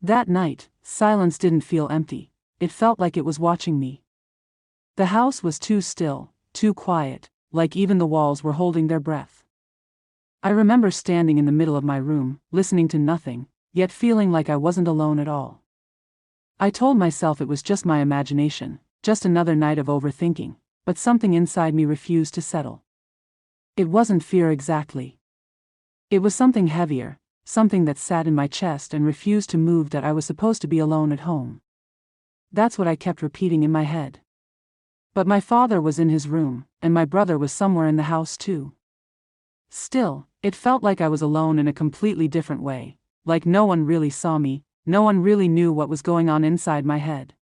That night, silence didn't feel empty. It felt like it was watching me. The house was too still, too quiet, like even the walls were holding their breath. I remember standing in the middle of my room, listening to nothing, yet feeling like I wasn't alone at all. I told myself it was just my imagination, just another night of overthinking, but something inside me refused to settle. It wasn't fear exactly. It was something heavier, something that sat in my chest and refused to move, that I was supposed to be alone at home. That's what I kept repeating in my head. But my father was in his room, and my brother was somewhere in the house too. Still, it felt like I was alone in a completely different way, like no one really saw me, no one really knew what was going on inside my head.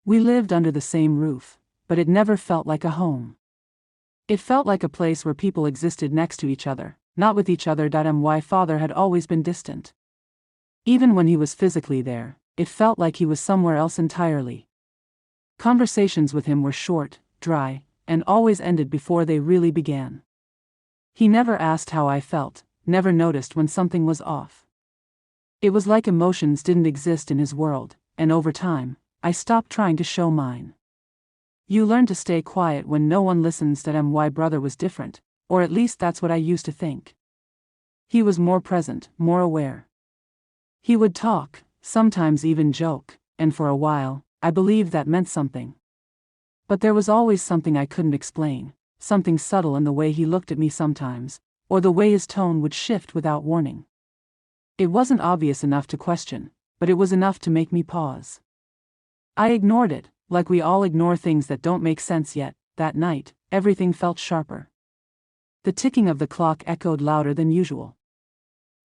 We lived under the same roof, but it never felt like a home. It felt like a place where people existed next to each other, not with each other. My father had always been distant. Even when he was physically there, it felt like he was somewhere else entirely. Conversations with him were short, dry, and always ended before they really began. He never asked how I felt, never noticed when something was off. It was like emotions didn't exist in his world, and over time, I stopped trying to show mine. You learn to stay quiet when no one listens. My brother was different, or at least that's what I used to think. He was more present, more aware. He would talk, sometimes even joke, and for a while, I believed that meant something. But there was always something I couldn't explain, something subtle in the way he looked at me sometimes, or the way his tone would shift without warning. It wasn't obvious enough to question, but it was enough to make me pause. I ignored it, like we all ignore things that don't make sense. Yet, that night, everything felt sharper. The ticking of the clock echoed louder than usual.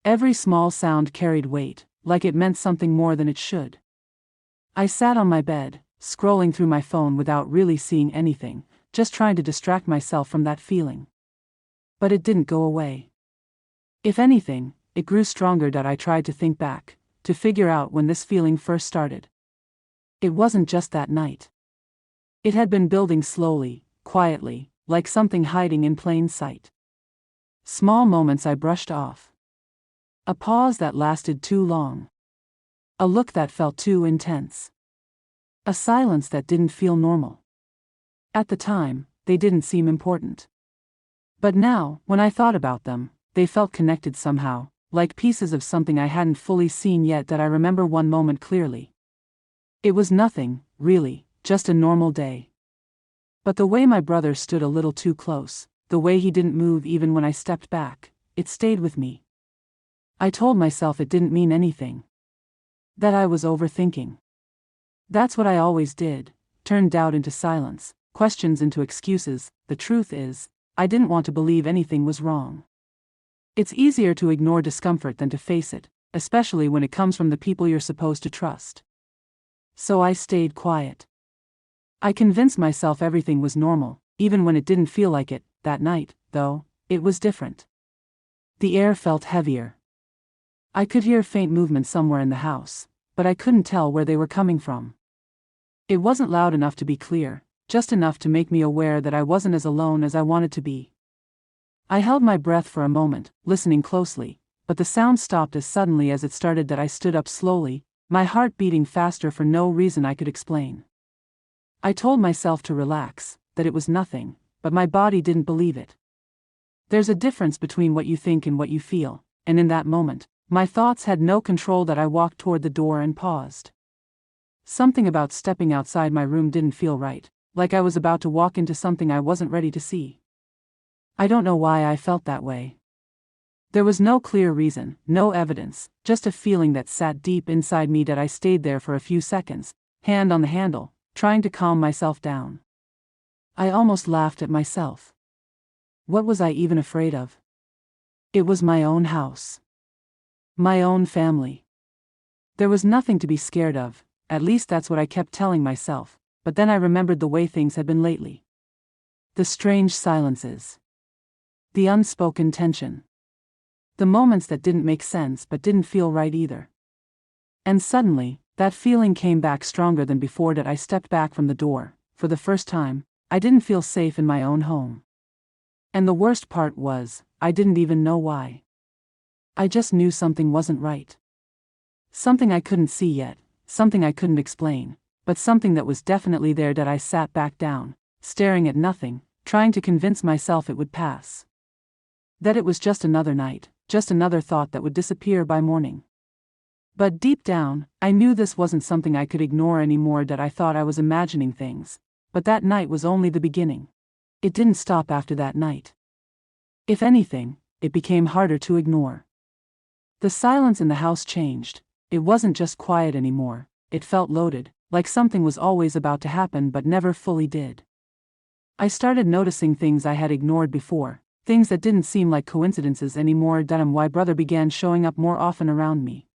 Every small sound carried weight, like it meant something more than it should. I sat on my bed, scrolling through my phone without really seeing anything, just trying to distract myself from that feeling. But it didn't go away. If anything, it grew stronger. I tried to think back, to figure out when this feeling first started. It wasn't just that night. It had been building slowly, quietly, like something hiding in plain sight. Small moments I brushed off. A pause that lasted too long. A look that felt too intense. A silence that didn't feel normal. At the time, they didn't seem important. But now, when I thought about them, they felt connected somehow, like pieces of something I hadn't fully seen yet. I remember one moment clearly. It was nothing, really, just a normal day. But the way my brother stood a little too close, the way he didn't move even when I stepped back, it stayed with me. I told myself it didn't mean anything. That I was overthinking. That's what I always did, turned doubt into silence, questions into excuses. The truth is, I didn't want to believe anything was wrong. It's easier to ignore discomfort than to face it, especially when it comes from the people you're supposed to trust. So I stayed quiet. I convinced myself everything was normal, even when it didn't feel like it. That night, though, it was different. The air felt heavier. I could hear faint movement somewhere in the house, but I couldn't tell where they were coming from. It wasn't loud enough to be clear, just enough to make me aware that I wasn't as alone as I wanted to be. I held my breath for a moment, listening closely, but the sound stopped as suddenly as it started. I stood up slowly, my heart beating faster for no reason I could explain. I told myself to relax, that it was nothing, but my body didn't believe it. There's a difference between what you think and what you feel, and in that moment, my thoughts had no control. I walked toward the door and paused. Something about stepping outside my room didn't feel right, like I was about to walk into something I wasn't ready to see. I don't know why I felt that way. There was no clear reason, no evidence, just a feeling that sat deep inside me. I stayed there for a few seconds, hand on the handle, trying to calm myself down. I almost laughed at myself. What was I even afraid of? It was my own house. My own family. There was nothing to be scared of, at least that's what I kept telling myself, but then I remembered the way things had been lately. The strange silences. The unspoken tension. The moments that didn't make sense but didn't feel right either. And suddenly, that feeling came back stronger than before. I stepped back from the door. For the first time, I didn't feel safe in my own home. And the worst part was, I didn't even know why. I just knew something wasn't right. Something I couldn't see yet, something I couldn't explain, but something that was definitely there. That I sat back down, staring at nothing, trying to convince myself it would pass. That it was just another night, just another thought that would disappear by morning. But deep down, I knew this wasn't something I could ignore anymore. That I thought I was imagining things, but that night was only the beginning. It didn't stop after that night. If anything, it became harder to ignore. The silence in the house changed. It wasn't just quiet anymore, it felt loaded, like something was always about to happen but never fully did. I started noticing things I had ignored before, things that didn't seem like coincidences anymore. Why brother began showing up more often around me.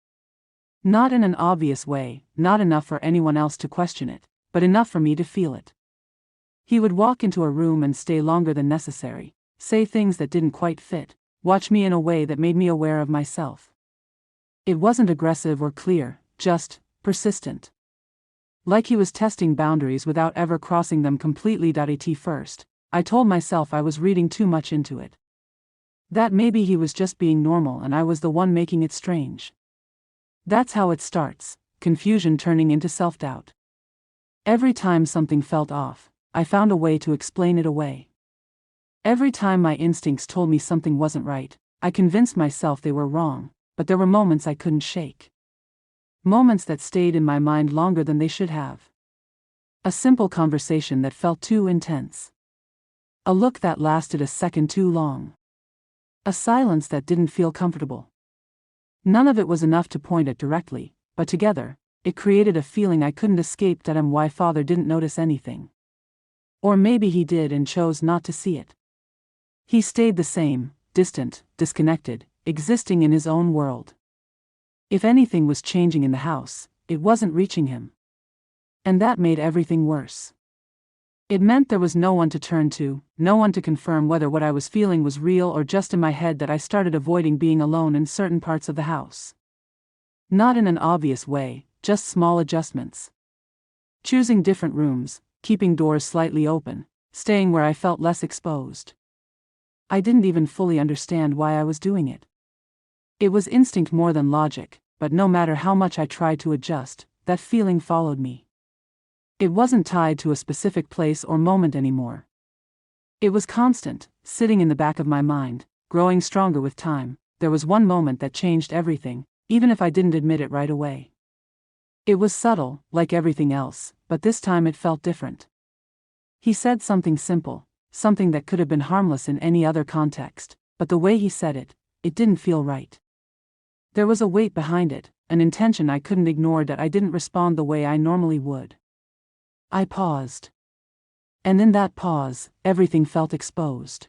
Not in an obvious way, not enough for anyone else to question it, but enough for me to feel it. He would walk into a room and stay longer than necessary, say things that didn't quite fit, watch me in a way that made me aware of myself. It wasn't aggressive or clear, just persistent. Like he was testing boundaries without ever crossing them completely. At first, I told myself I was reading too much into it. That maybe he was just being normal and I was the one making it strange. That's how it starts, confusion turning into self-doubt. Every time something felt off, I found a way to explain it away. Every time my instincts told me something wasn't right, I convinced myself they were wrong, but there were moments I couldn't shake. Moments that stayed in my mind longer than they should have. A simple conversation that felt too intense. A look that lasted a second too long. A silence that didn't feel comfortable. None of it was enough to point at directly, but together, it created a feeling I couldn't escape. Why father didn't notice anything. Or maybe he did and chose not to see it. He stayed the same, distant, disconnected, existing in his own world. If anything was changing in the house, it wasn't reaching him. And that made everything worse. It meant there was no one to turn to, no one to confirm whether what I was feeling was real or just in my head. That I started avoiding being alone in certain parts of the house. Not in an obvious way, just small adjustments. Choosing different rooms, keeping doors slightly open, staying where I felt less exposed. I didn't even fully understand why I was doing it. It was instinct more than logic, but no matter how much I tried to adjust, that feeling followed me. It wasn't tied to a specific place or moment anymore. It was constant, sitting in the back of my mind, growing stronger with time. There was one moment that changed everything, even if I didn't admit it right away. It was subtle, like everything else, but this time it felt different. He said something simple, something that could have been harmless in any other context, but the way he said it, it didn't feel right. There was a weight behind it, an intention I couldn't ignore. That I didn't respond the way I normally would. I paused. And in that pause, everything felt exposed.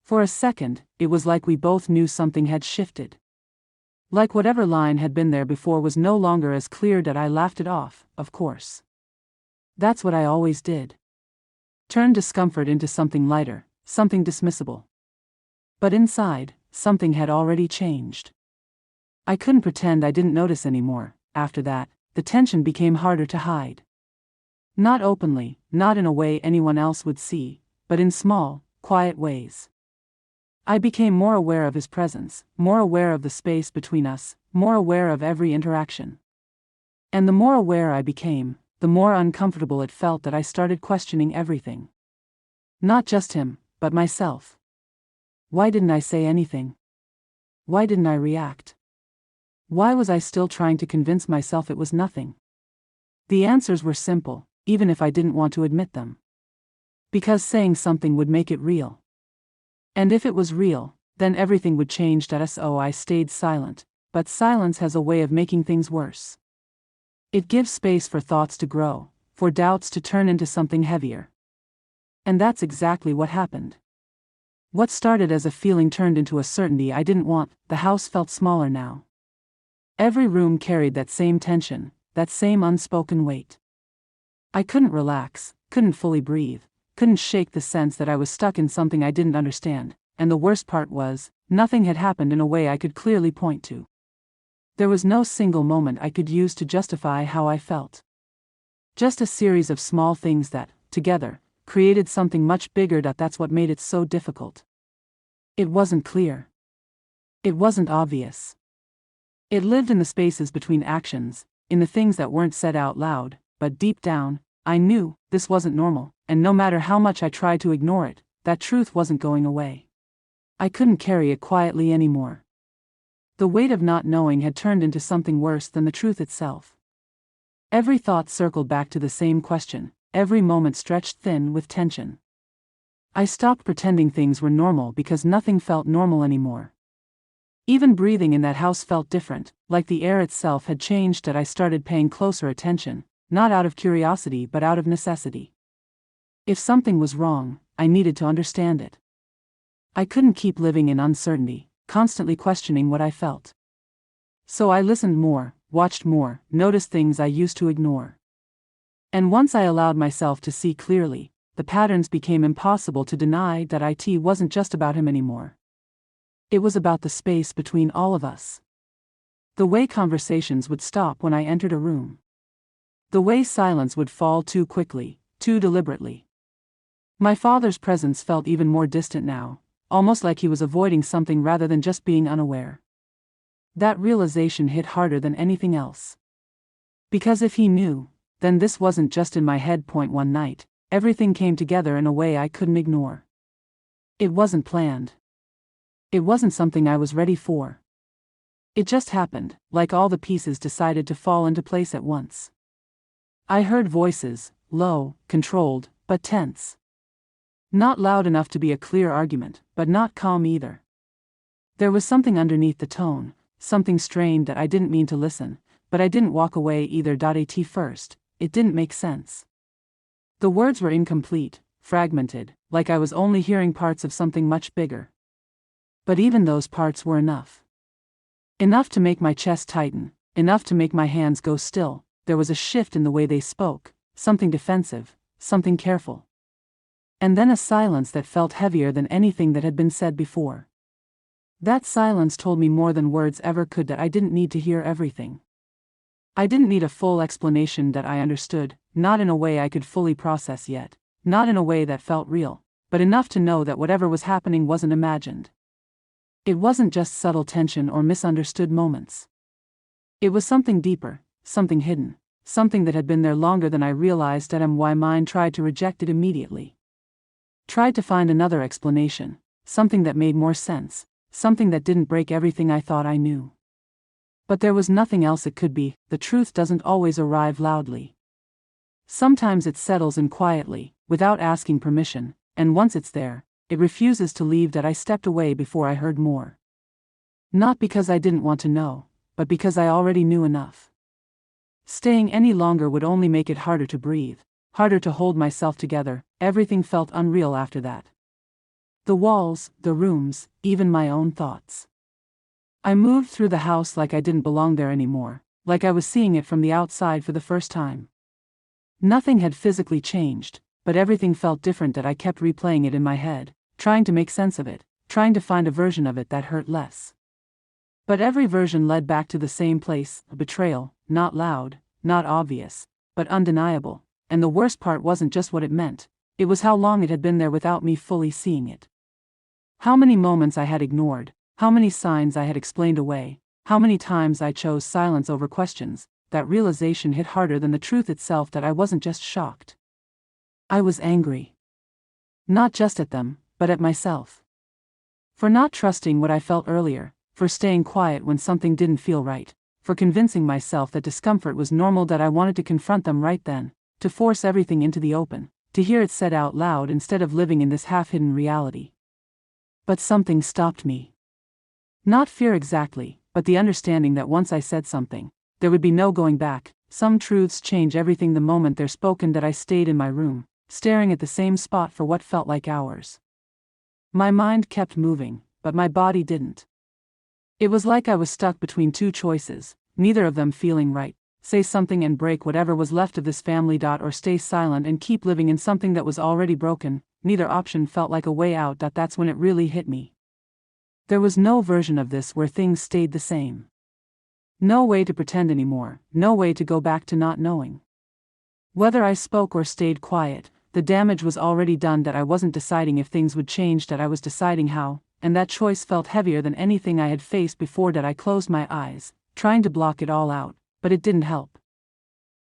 For a second, it was like we both knew something had shifted. Like whatever line had been there before was no longer as clear. That I laughed it off, of course. That's what I always did. Turn discomfort into something lighter, something dismissible. But inside, something had already changed. I couldn't pretend I didn't notice anymore. After that, the tension became harder to hide. Not openly, not in a way anyone else would see, but in small, quiet ways. I became more aware of his presence, more aware of the space between us, more aware of every interaction. And the more aware I became, the more uncomfortable it felt. That I started questioning everything. Not just him, but myself. Why didn't I say anything? Why didn't I react? Why was I still trying to convince myself it was nothing? The answers were simple, even if I didn't want to admit them. Because saying something would make it real. And if it was real, then everything would change. So I stayed silent, but silence has a way of making things worse. It gives space for thoughts to grow, for doubts to turn into something heavier. And that's exactly what happened. What started as a feeling turned into a certainty I didn't want. The house felt smaller now. Every room carried that same tension, that same unspoken weight. I couldn't relax, couldn't fully breathe, couldn't shake the sense that I was stuck in something I didn't understand, and the worst part was, nothing had happened in a way I could clearly point to. There was no single moment I could use to justify how I felt. Just a series of small things that, together, created something much bigger. That's what made it so difficult. It wasn't clear. It wasn't obvious. It lived in the spaces between actions, in the things that weren't said out loud, but deep down, I knew this wasn't normal, and no matter how much I tried to ignore it, that truth wasn't going away. I couldn't carry it quietly anymore. The weight of not knowing had turned into something worse than the truth itself. Every thought circled back to the same question, every moment stretched thin with tension. I stopped pretending things were normal because nothing felt normal anymore. Even breathing in that house felt different, like the air itself had changed, and I started paying closer attention, not out of curiosity but out of necessity. If something was wrong, I needed to understand it. I couldn't keep living in uncertainty, constantly questioning what I felt. So I listened more, watched more, noticed things I used to ignore. And once I allowed myself to see clearly, the patterns became impossible to deny. That it wasn't just about him anymore. It was about the space between all of us. The way conversations would stop when I entered a room. The way silence would fall too quickly, too deliberately. My father's presence felt even more distant now, almost like he was avoiding something rather than just being unaware. That realization hit harder than anything else. Because if he knew, then this wasn't just in my head. One night, everything came together in a way I couldn't ignore. It wasn't planned. It wasn't something I was ready for. It just happened, like all the pieces decided to fall into place at once. I heard voices, low, controlled, but tense. Not loud enough to be a clear argument, but not calm either. There was something underneath the tone, something strained that I didn't mean to listen, but I didn't walk away either. At first, it didn't make sense. The words were incomplete, fragmented, like I was only hearing parts of something much bigger. But even those parts were enough. Enough to make my chest tighten, enough to make my hands go still. There was a shift in the way they spoke, something defensive, something careful. And then a silence that felt heavier than anything that had been said before. That silence told me more than words ever could, that I didn't need to hear everything. I didn't need a full explanation that I understood, not in a way I could fully process yet, not in a way that felt real, but enough to know that whatever was happening wasn't imagined. It wasn't just subtle tension or misunderstood moments. It was something deeper, something hidden, something that had been there longer than I realized, and why mine tried to reject it immediately. Tried to find another explanation, something that made more sense, something that didn't break everything I thought I knew. But there was nothing else it could be. The truth doesn't always arrive loudly. Sometimes it settles in quietly, without asking permission, and once it's there, it refuses to leave. That I stepped away before I heard more. Not because I didn't want to know, but because I already knew enough. Staying any longer would only make it harder to breathe, harder to hold myself together. Everything felt unreal after that. The walls, the rooms, even my own thoughts. I moved through the house like I didn't belong there anymore, like I was seeing it from the outside for the first time. Nothing had physically changed, but everything felt different. That I kept replaying it in my head, trying to make sense of it, trying to find a version of it that hurt less. But every version led back to the same place, a betrayal, not loud, not obvious, but undeniable. And the worst part wasn't just what it meant, it was how long it had been there without me fully seeing it. How many moments I had ignored, how many signs I had explained away, how many times I chose silence over questions. That realization hit harder than the truth itself. That I wasn't just shocked. I was angry. Not just at them, but at myself. For not trusting what I felt earlier, for staying quiet when something didn't feel right, for convincing myself that discomfort was normal. That I wanted to confront them right then, to force everything into the open, to hear it said out loud instead of living in this half-hidden reality. But something stopped me. Not fear exactly, but the understanding that once I said something, there would be no going back. Some truths change everything the moment they're spoken. That I stayed in my room, staring at the same spot for what felt like hours. My mind kept moving, but my body didn't. It was like I was stuck between two choices, neither of them feeling right. Say something and break whatever was left of this family. Or stay silent and keep living in something that was already broken. Neither option felt like a way out. That's when it really hit me. There was no version of this where things stayed the same. No way to pretend anymore, no way to go back to not knowing. Whether I spoke or stayed quiet, the damage was already done. That I wasn't deciding if things would change, that I was deciding how, and that choice felt heavier than anything I had faced before. That I closed my eyes, trying to block it all out, but it didn't help.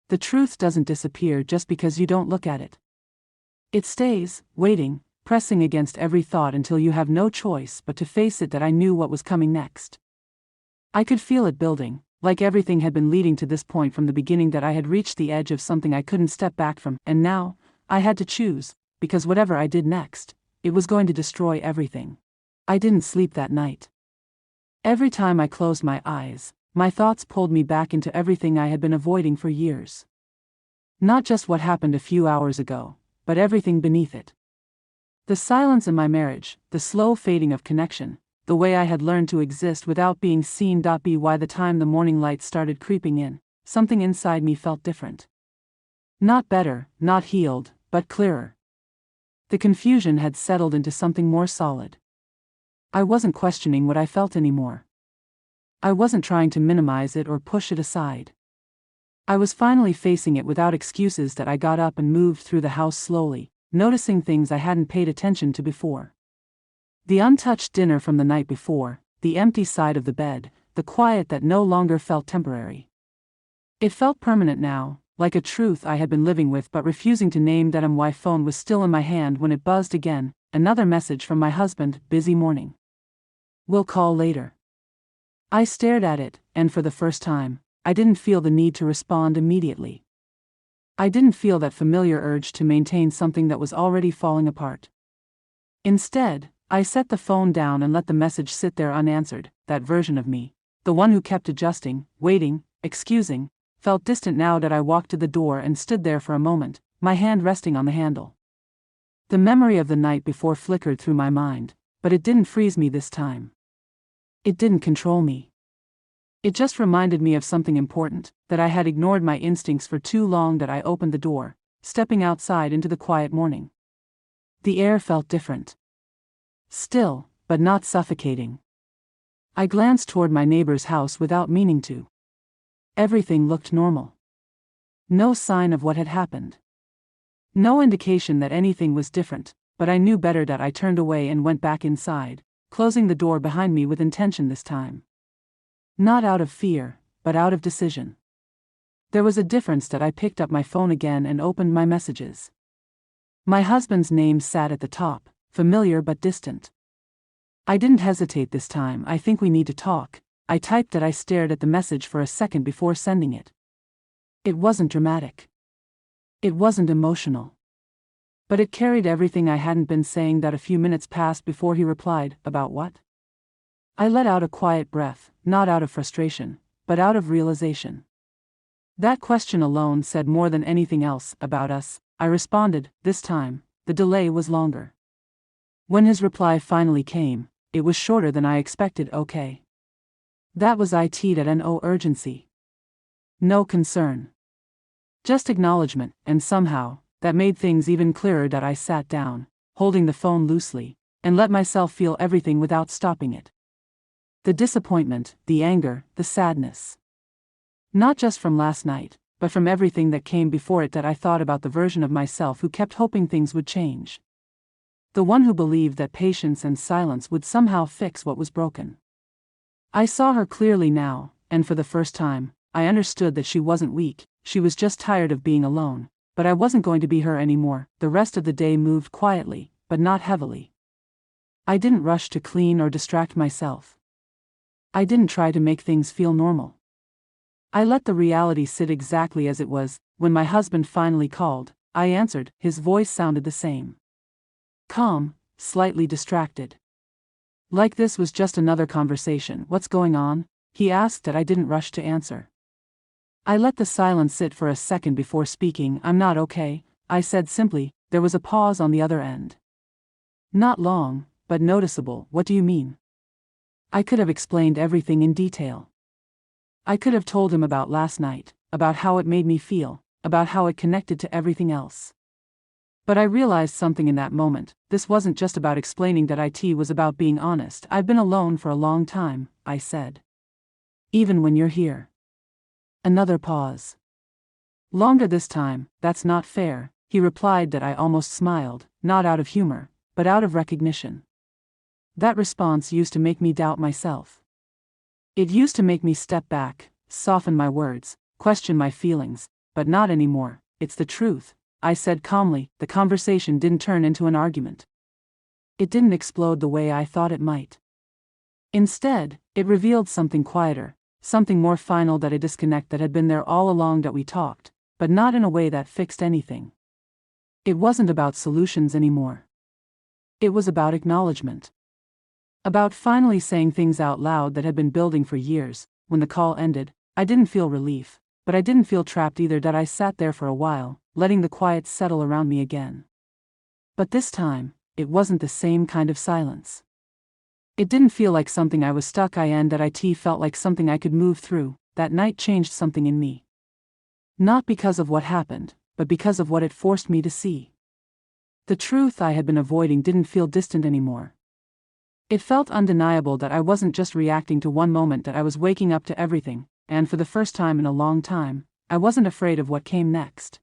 The truth doesn't disappear just because you don't look at it. It stays, waiting, pressing against every thought until you have no choice but to face it. That I knew what was coming next. I could feel it building, like everything had been leading to this point from the beginning, that I had reached the edge of something I couldn't step back from, and now, I had to choose, because whatever I did next, it was going to destroy everything. I didn't sleep that night. Every time I closed my eyes, my thoughts pulled me back into everything I had been avoiding for years. Not just what happened a few hours ago, but everything beneath it. The silence in my marriage, the slow fading of connection, the way I had learned to exist without being seen. By the time the morning light started creeping in, something inside me felt different. Not better, not healed, but clearer. The confusion had settled into something more solid. I wasn't questioning what I felt anymore. I wasn't trying to minimize it or push it aside. I was finally facing it without excuses. That I got up and moved through the house slowly, noticing things I hadn't paid attention to before. The untouched dinner from the night before, the empty side of the bed, the quiet that no longer felt temporary. It felt permanent now, like a truth I had been living with but refusing to name. My phone was still in my hand when it buzzed again, another message from my husband: busy morning. We'll call later. I stared at it, and for the first time, I didn't feel the need to respond immediately. I didn't feel that familiar urge to maintain something that was already falling apart. Instead, I set the phone down and let the message sit there unanswered. That version of me, the one who kept adjusting, waiting, excusing, felt distant now. That I walked to the door and stood there for a moment, my hand resting on the handle. The memory of the night before flickered through my mind, but it didn't freeze me this time. It didn't control me. It just reminded me of something important, that I had ignored my instincts for too long. That I opened the door, stepping outside into the quiet morning. The air felt different. Still, but not suffocating. I glanced toward my neighbor's house without meaning to. Everything looked normal. No sign of what had happened. No indication that anything was different, but I knew better. That I turned away and went back inside, closing the door behind me with intention this time. Not out of fear, but out of decision. There was a difference. That I picked up my phone again and opened my messages. My husband's name sat at the top, familiar but distant. I didn't hesitate this time. I think we need to talk, I typed. That I stared at the message for a second before sending it. It wasn't dramatic. It wasn't emotional. But it carried everything I hadn't been saying. That a few minutes passed before he replied. About what? I let out a quiet breath, not out of frustration, but out of realization. That question alone said more than anything else. About us, I responded. This time, the delay was longer. When his reply finally came, it was shorter than I expected. Okay. That was it. No urgency. No concern. Just acknowledgement, and somehow, that made things even clearer. That I sat down, holding the phone loosely, and let myself feel everything without stopping it. The disappointment, the anger, the sadness. Not just from last night, but from everything that came before it. That I thought about the version of myself who kept hoping things would change. The one who believed that patience and silence would somehow fix what was broken. I saw her clearly now, and for the first time, I understood that she wasn't weak. She was just tired of being alone, but I wasn't going to be her anymore. The rest of the day moved quietly, but not heavily. I didn't rush to clean or distract myself. I didn't try to make things feel normal. I let the reality sit exactly as it was. When my husband finally called, I answered. His voice sounded the same. Calm, slightly distracted. Like this was just another conversation. What's going on? He asked. That I didn't rush to answer. I let the silence sit for a second before speaking. I'm not okay, I said simply. There was a pause on the other end. Not long, but noticeable. What do you mean? I could have explained everything in detail. I could have told him about last night, about how it made me feel, about how it connected to everything else. But I realized something in that moment. This wasn't just about explaining. That it was about being honest. I've been alone for a long time, I said. Even when you're here. Another pause. Longer this time. That's not fair, he replied. That I almost smiled, not out of humor, but out of recognition. That response used to make me doubt myself. It used to make me step back, soften my words, question my feelings, but not anymore. It's the truth, I said calmly. The conversation didn't turn into an argument. It didn't explode the way I thought it might. Instead, it revealed something quieter, something more final, that a disconnect that had been there all along. That we talked, but not in a way that fixed anything. It wasn't about solutions anymore. It was about acknowledgement. About finally saying things out loud that had been building for years. When the call ended, I didn't feel relief, but I didn't feel trapped either. That I sat there for a while, letting the quiet settle around me again. But this time, it wasn't the same kind of silence. It didn't feel like something I was stuck in. That it felt like something I could move through. That night changed something in me. Not because of what happened, but because of what it forced me to see. The truth I had been avoiding didn't feel distant anymore. It felt undeniable. That I wasn't just reacting to one moment. That I was waking up to everything, and for the first time in a long time, I wasn't afraid of what came next.